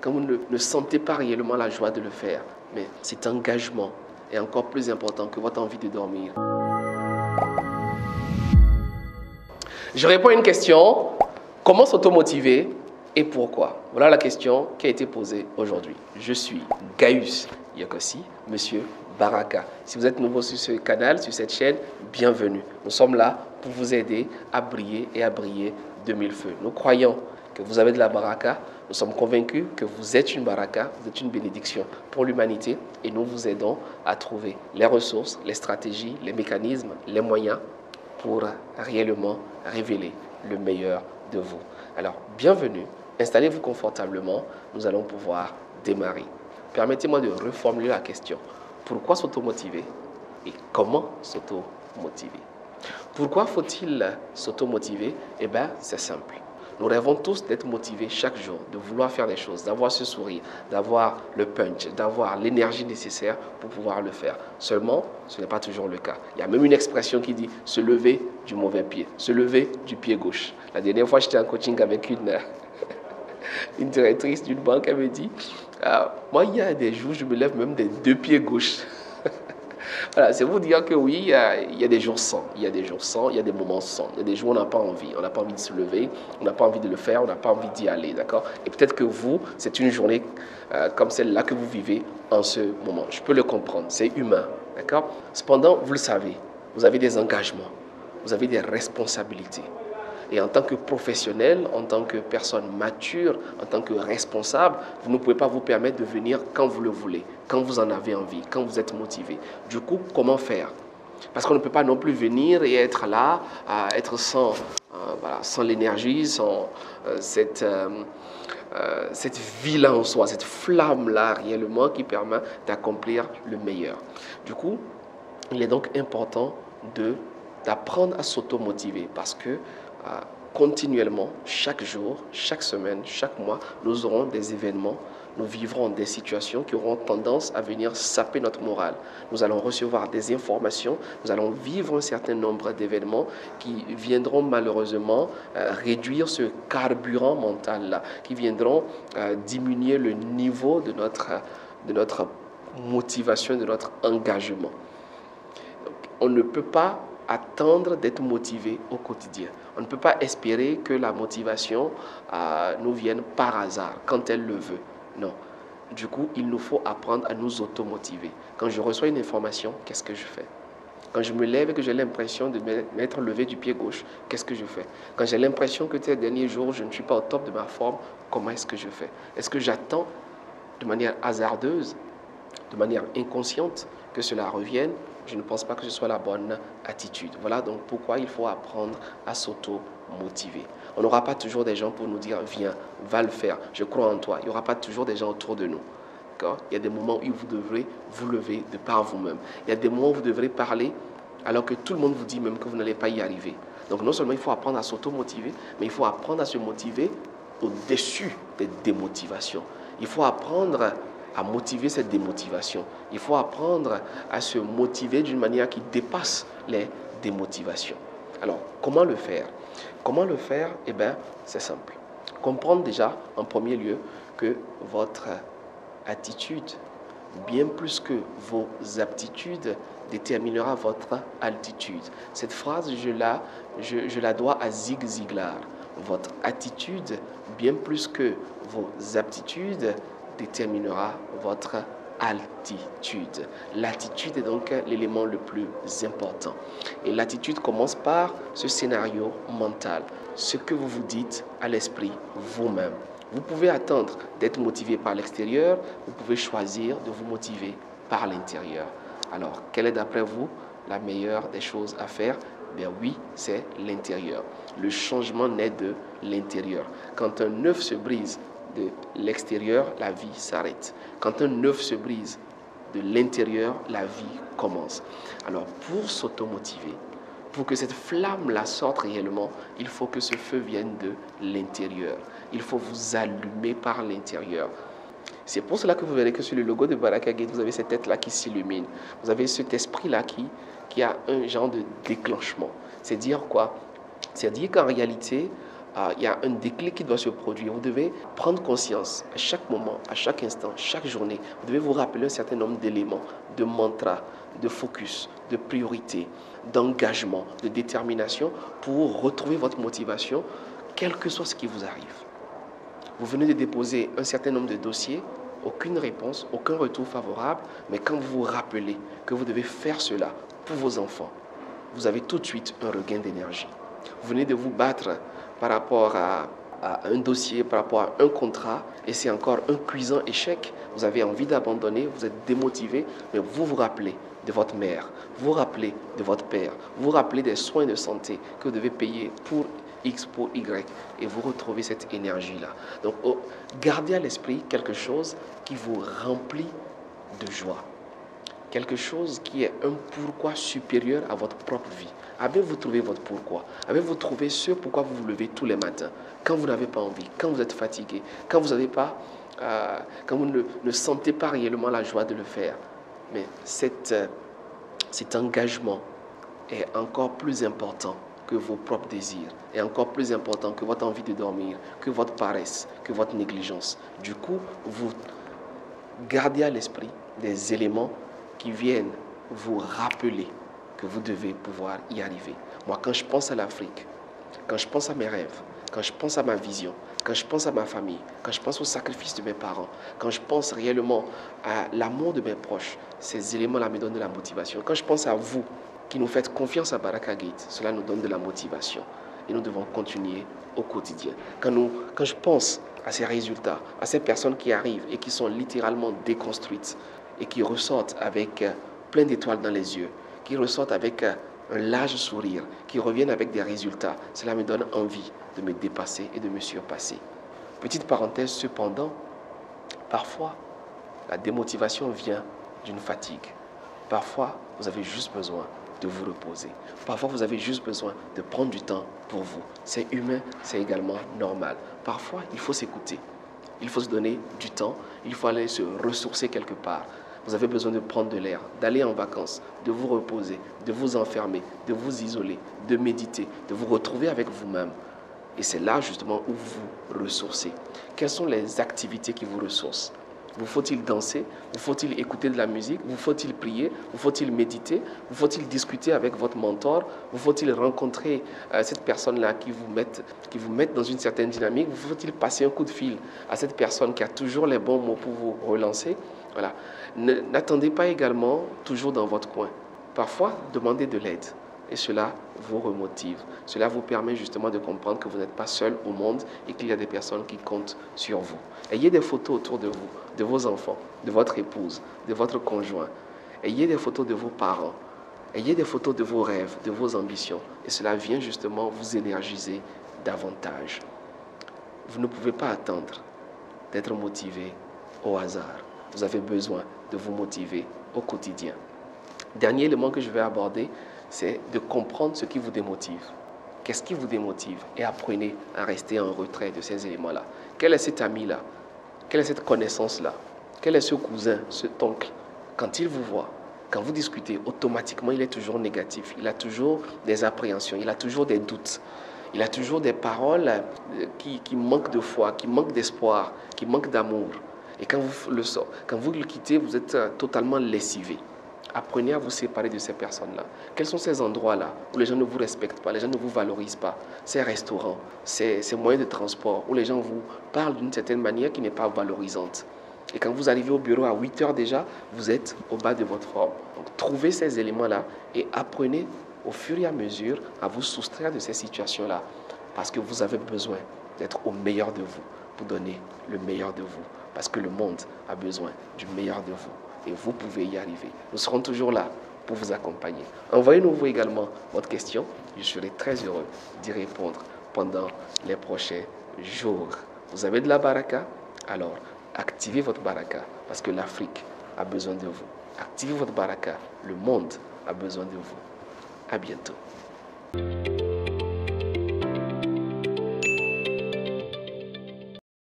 quand vous ne sentez pas réellement la joie de le faire, mais cet engagement est encore plus important que votre envie de dormir. Je réponds à une question. Comment s'automotiver et pourquoi? Voilà la question qui a été posée aujourd'hui. Je suis Gaius Yokossi, Monsieur Baraka. Si vous êtes nouveau sur ce canal, sur cette chaîne, bienvenue. Nous sommes là pour vous aider à briller et à briller de mille feux. Nous croyons que vous avez de la baraka. Nous sommes convaincus que vous êtes une baraka, vous êtes une bénédiction pour l'humanité et nous vous aidons à trouver les ressources, les stratégies, les mécanismes, les moyens pour réellement révéler le meilleur de vous. Alors, bienvenue, installez-vous confortablement, nous allons pouvoir démarrer. Permettez-moi de reformuler la question. Pourquoi s'automotiver et comment s'automotiver? Pourquoi faut-il s'automotiver? Eh bien, c'est simple. Nous rêvons tous d'être motivés chaque jour, de vouloir faire des choses, d'avoir ce sourire, d'avoir le punch, d'avoir l'énergie nécessaire pour pouvoir le faire. Seulement, ce n'est pas toujours le cas. Il y a même une expression qui dit se lever du mauvais pied, se lever du pied gauche. La dernière fois, j'étais en coaching avec une directrice d'une banque, elle me dit moi, il y a des jours, je me lève même des deux pieds gauches. Voilà, c'est vous dire que oui, il y a des jours sans, il y a des jours sans, il y a des moments sans, il y a des jours où on n'a pas envie de se lever, on n'a pas envie de le faire, on n'a pas envie d'y aller, d'accord? Et peut-être que vous, c'est une journée comme celle-là que vous vivez en ce moment. Je peux le comprendre, c'est humain, d'accord? Cependant, vous le savez, vous avez des engagements, vous avez des responsabilités. Et en tant que professionnel, en tant que personne mature, en tant que responsable, vous ne pouvez pas vous permettre de venir quand vous le voulez, quand vous en avez envie, quand vous êtes motivé. Du coup, comment faire? Parce qu'on ne peut pas non plus venir et être là, être sans l'énergie, sans cette vie-là en soi, cette flamme-là réellement qui permet d'accomplir le meilleur. Du coup, il est donc important d'apprendre à s'automotiver parce que continuellement, chaque jour, chaque semaine, chaque mois, nous aurons des événements, nous vivrons des situations qui auront tendance à venir saper notre morale. Nous allons recevoir des informations, nous allons vivre un certain nombre d'événements qui viendront malheureusement réduire ce carburant mental-là, qui viendront diminuer le niveau de notre motivation, de notre engagement. Donc, on ne peut pas attendre d'être motivé au quotidien. On ne peut pas espérer que la motivation nous vienne par hasard, quand elle le veut. Non. Du coup, il nous faut apprendre à nous automotiver. Quand je reçois une information, qu'est-ce que je fais? Quand je me lève et que j'ai l'impression de m'être levé du pied gauche, qu'est-ce que je fais? Quand j'ai l'impression que ces derniers jours, je ne suis pas au top de ma forme, comment est-ce que je fais? Est-ce que j'attends de manière hasardeuse, de manière inconsciente, que cela revienne? Je ne pense pas que ce soit la bonne attitude. Voilà donc pourquoi il faut apprendre à s'auto-motiver. On n'aura pas toujours des gens pour nous dire « Viens, va le faire, je crois en toi ». Il n'y aura pas toujours des gens autour de nous. Il y a des moments où vous devrez vous lever de par vous-même. Il y a des moments où vous devrez parler alors que tout le monde vous dit même que vous n'allez pas y arriver. Donc non seulement il faut apprendre à s'auto-motiver, mais il faut apprendre à se motiver au-dessus des démotivations. Il faut apprendre à motiver cette démotivation. Il faut apprendre à se motiver d'une manière qui dépasse les démotivations. Alors, comment le faire? Comment le faire? Eh bien, c'est simple. Comprendre déjà, en premier lieu, que votre attitude, bien plus que vos aptitudes, déterminera votre altitude. Cette phrase, je la dois à Zig Ziglar. Votre attitude, bien plus que vos aptitudes, déterminera votre altitude. L'attitude est donc l'élément le plus important. Et l'attitude commence par ce scénario mental, ce que vous vous dites à l'esprit vous-même. Vous pouvez attendre d'être motivé par l'extérieur, vous pouvez choisir de vous motiver par l'intérieur. Alors, quelle est d'après vous la meilleure des choses à faire? Bien oui, c'est l'intérieur. Le changement naît de l'intérieur. Quand un œuf se brise de l'extérieur, la vie s'arrête. Quand un œuf se brise de l'intérieur, la vie commence. Alors, pour s'automotiver, pour que cette flamme-là sorte réellement, il faut que ce feu vienne de l'intérieur. Il faut vous allumer par l'intérieur. C'est pour cela que vous verrez que sur le logo de Baraka Gate, vous avez cette tête-là qui s'illumine. Vous avez cet esprit-là qui a un genre de déclenchement. C'est dire quoi? C'est dire qu'en réalité, il y a un déclic qui doit se produire. Vous devez prendre conscience à chaque moment, à chaque instant, chaque journée. Vous devez vous rappeler un certain nombre d'éléments, de mantras, de focus, de priorité, d'engagement, de détermination pour retrouver votre motivation, quel que soit ce qui vous arrive. Vous venez de déposer un certain nombre de dossiers, aucune réponse, aucun retour favorable, mais quand vous vous rappelez que vous devez faire cela pour vos enfants, vous avez tout de suite un regain d'énergie. Vous venez de vous battre par rapport à un dossier, par rapport à un contrat, et c'est encore un cuisant échec. Vous avez envie d'abandonner, vous êtes démotivé, mais vous vous rappelez de votre mère, vous vous rappelez de votre père, vous vous rappelez des soins de santé que vous devez payer pour X, pour Y, et vous retrouvez cette énergie-là. Donc, gardez à l'esprit quelque chose qui vous remplit de joie. Quelque chose qui est un pourquoi supérieur à votre propre vie. Avez-vous trouvé votre pourquoi? Avez-vous trouvé ce pourquoi vous vous levez tous les matins? Quand vous n'avez pas envie, quand vous êtes fatigué, quand vous n'avez pas, quand vous ne sentez pas réellement la joie de le faire. Mais cet engagement est encore plus important que vos propres désirs, est encore plus important que votre envie de dormir, que votre paresse, que votre négligence. Du coup, vous gardez à l'esprit des éléments qui viennent vous rappeler que vous devez pouvoir y arriver. Moi, quand je pense à l'Afrique, quand je pense à mes rêves, quand je pense à ma vision, quand je pense à ma famille, quand je pense au sacrifice de mes parents, quand je pense réellement à l'amour de mes proches, ces éléments-là me donnent de la motivation. Quand je pense à vous, qui nous faites confiance à Baraka Gate, cela nous donne de la motivation. Et nous devons continuer au quotidien. Quand je pense à ces résultats, à ces personnes qui arrivent et qui sont littéralement déconstruites, et qui ressortent avec plein d'étoiles dans les yeux, qui ressortent avec un large sourire, qui reviennent avec des résultats. Cela me donne envie de me dépasser et de me surpasser. Petite parenthèse cependant, parfois la démotivation vient d'une fatigue. Parfois, vous avez juste besoin de vous reposer. Parfois, vous avez juste besoin de prendre du temps pour vous. C'est humain, c'est également normal. Parfois, il faut s'écouter. Il faut se donner du temps. Il faut aller se ressourcer quelque part. Vous avez besoin de prendre de l'air, d'aller en vacances, de vous reposer, de vous enfermer, de vous isoler, de méditer, de vous retrouver avec vous-même. Et c'est là justement où vous ressourcez. Quelles sont les activités qui vous ressourcent? Vous faut-il danser? Vous faut-il écouter de la musique? Vous faut-il prier? Vous faut-il méditer? Vous faut-il discuter avec votre mentor? Vous faut-il rencontrer cette personne-là qui vous mette dans une certaine dynamique? Vous faut-il passer un coup de fil à cette personne qui a toujours les bons mots pour vous relancer? Voilà. N'attendez pas également toujours dans votre coin. Parfois, demandez de l'aide. Et cela vous remotive. Cela vous permet justement de comprendre que vous n'êtes pas seul au monde et qu'il y a des personnes qui comptent sur vous. Ayez des photos autour de vous, de vos enfants, de votre épouse, de votre conjoint. Ayez des photos de vos parents. Ayez des photos de vos rêves, de vos ambitions. Et cela vient justement vous énergiser davantage. Vous ne pouvez pas attendre d'être motivé au hasard. Vous avez besoin de vous motiver au quotidien. Dernier élément que je vais aborder, c'est de comprendre ce qui vous démotive. Qu'est-ce qui vous démotive? Et apprenez à rester en retrait de ces éléments-là. Quel est cet ami-là? Quelle est cette connaissance-là? Quel est ce cousin, cet oncle? Quand il vous voit, quand vous discutez, automatiquement, il est toujours négatif. Il a toujours des appréhensions, il a toujours des doutes. Il a toujours des paroles qui manquent de foi, qui manquent d'espoir, qui manquent d'amour. Et quand vous le quittez, vous êtes totalement lessivé. Apprenez à vous séparer de ces personnes-là. Quels sont ces endroits-là où les gens ne vous respectent pas, les gens ne vous valorisent pas? Ces restaurants, ces moyens de transport où les gens vous parlent d'une certaine manière qui n'est pas valorisante. Et quand vous arrivez au bureau à 8 heures déjà, vous êtes au bas de votre forme. Donc trouvez ces éléments-là et apprenez au fur et à mesure à vous soustraire de ces situations-là. Parce que vous avez besoin d'être au meilleur de vous pour donner le meilleur de vous. Parce que le monde a besoin du meilleur de vous. Et vous pouvez y arriver. Nous serons toujours là pour vous accompagner. Envoyez-nous également votre question. Je serai très heureux d'y répondre pendant les prochains jours. Vous avez de la baraka? Alors, activez votre baraka parce que l'Afrique a besoin de vous. Activez votre baraka. Le monde a besoin de vous. À bientôt.